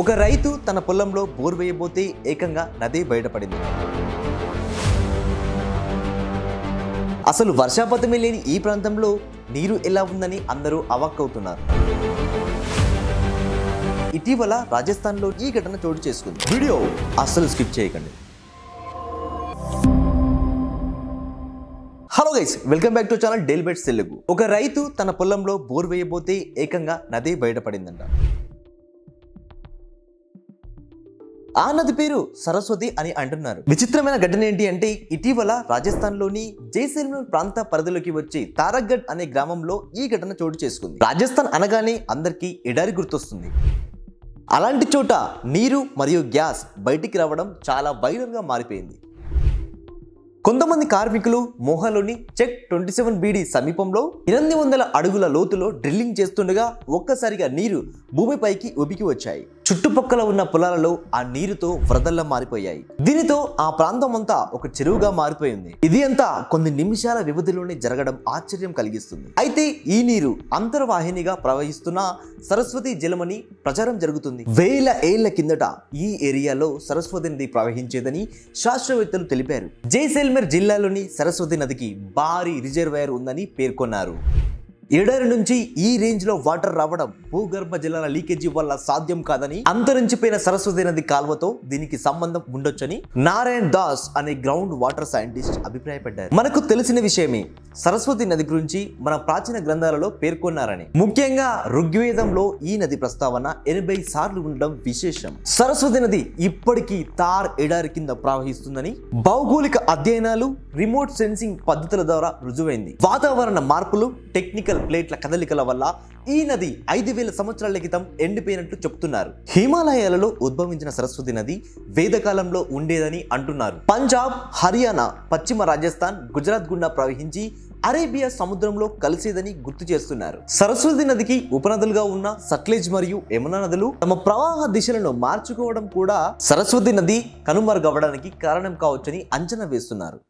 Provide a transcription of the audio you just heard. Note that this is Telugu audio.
ఒక రైతు తన పొలంలో బోర్ వేయబోతే ఏకంగా నది బయటపడింది. అసలు వర్షపాతమే లేని ఈ ప్రాంతంలో నీరు ఎలా ఉందని అందరూ అవాక్కవుతున్నారు. ఇటీవల రాజస్థాన్లో ఈ ఘటన చోటు చేసుకుంది. వీడియో అస్సలు స్కిప్ చేయకండి. Hello guys, welcome back to channel daily bites Telugu. ఒక రైతు తన పొలంలో బోర్ వేయబోతే ఏకంగా నది బయటపడిందంట. ఆ నది పేరు సరస్వతి అని అంటున్నారు. విచిత్రమైన ఘటన ఏంటి అంటే, ఇటీవల రాజస్థాన్లోని జైసల్మేర్ ప్రాంత పరిధిలోకి వచ్చి తారక్గఢ్ అనే గ్రామంలో ఈ ఘటన చోటు చేసుకుంది. రాజస్థాన్ అనగానే అందరికీ ఎడారి గుర్తొస్తుంది. అలాంటి చోట నీరు మరియు గ్యాస్ బయటికి రావడం చాలా వైరల్ గా మారిపోయింది. కొంతమంది కార్మికులు మోహాలోని చెక్ 27 బీడీ సమీపంలో 800 అడుగుల లోతులో డ్రిల్లింగ్ చేస్తుండగా ఒక్కసారిగా నీరు భూమిపైకి ఉబికి వచ్చాయి. చుట్టుపక్కల ఉన్న పొలాలలో ఆ నీరుతో వరదల్లా మారిపోయాయి. దీనితో ఆ ప్రాంతం అంతా ఒక చెరువుగా మారిపోయింది. ఇది అంతా కొన్ని నిమిషాల వ్యవధిలోనే జరగడం ఆశ్చర్యం కలిగిస్తుంది. అయితే ఈ నీరు అంతర్వాహినిగా ప్రవహిస్తున్న సరస్వతి జలమని ప్రచారం జరుగుతుంది. వేల ఏళ్ల కిందట ఈ ఏరియాలో సరస్వతి నది ప్రవహించేదని శాస్త్రవేత్తలు తెలిపారు. జైసల్మేర్ జిల్లాలోని సరస్వతి నదికి భారీ రిజర్వాయర్ ఉందని పేర్కొన్నారు. ఎడారి నుంచి ఈ రేంజ్ లో వాటర్ రావడం భూగర్భ జలాల లీకేజీ వల్ల సాధ్యం కాదని, అంతరించిపోయిన సరస్వతి నది కాల్వతో దీనికి సంబంధం ఉండొచ్చని నారాయణ్ దాస్ అనే గ్రౌండ్ వాటర్ సైంటిస్ట్ అభిప్రాయపడ్డారు. మనకు తెలిసిన విషయమే, సరస్వతి నది గురించి మన ప్రాచీన గ్రంథాలలో పేర్కొన్నారని. ముఖ్యంగా ఋగ్వేదంలో ఈ నది ప్రస్తావన 80 సార్లు ఉండడం విశేషం. సరస్వతి నది ఇప్పటికీ తార్ ఎడారి కింద ప్రవహిస్తుందని భౌగోళిక అధ్యయనాలు, రిమోట్ సెన్సింగ్ పద్ధతుల ద్వారా రుజువైంది. వాతావరణ మార్పులు, టెక్నికల్ ప్లేట్ల కదలికల వల్ల ఈ నది 5000 సంవత్సరాల క్రితం ఎండిపోయినట్లు చెప్తున్నారు. హిమాలయాలలో ఉద్భవించిన సరస్వతి నది వేదకాలంలో ఉండేదని అంటున్నారు. పంజాబ్, హర్యానా, పశ్చిమ రాజస్థాన్, గుజరాత్ గుండా ప్రవహించి అరేబియా సముద్రంలో కలిసేదని గుర్తు చేస్తున్నారు. సరస్వతి నదికి ఉపనదులుగా ఉన్న సట్లెజ్ మరియు యమునా నదులు తమ ప్రవాహ దిశలను మార్చుకోవడం కూడా సరస్వతి నది కనుమరుగవడానికి కారణం కావచ్చని అంచనా వేస్తున్నారు.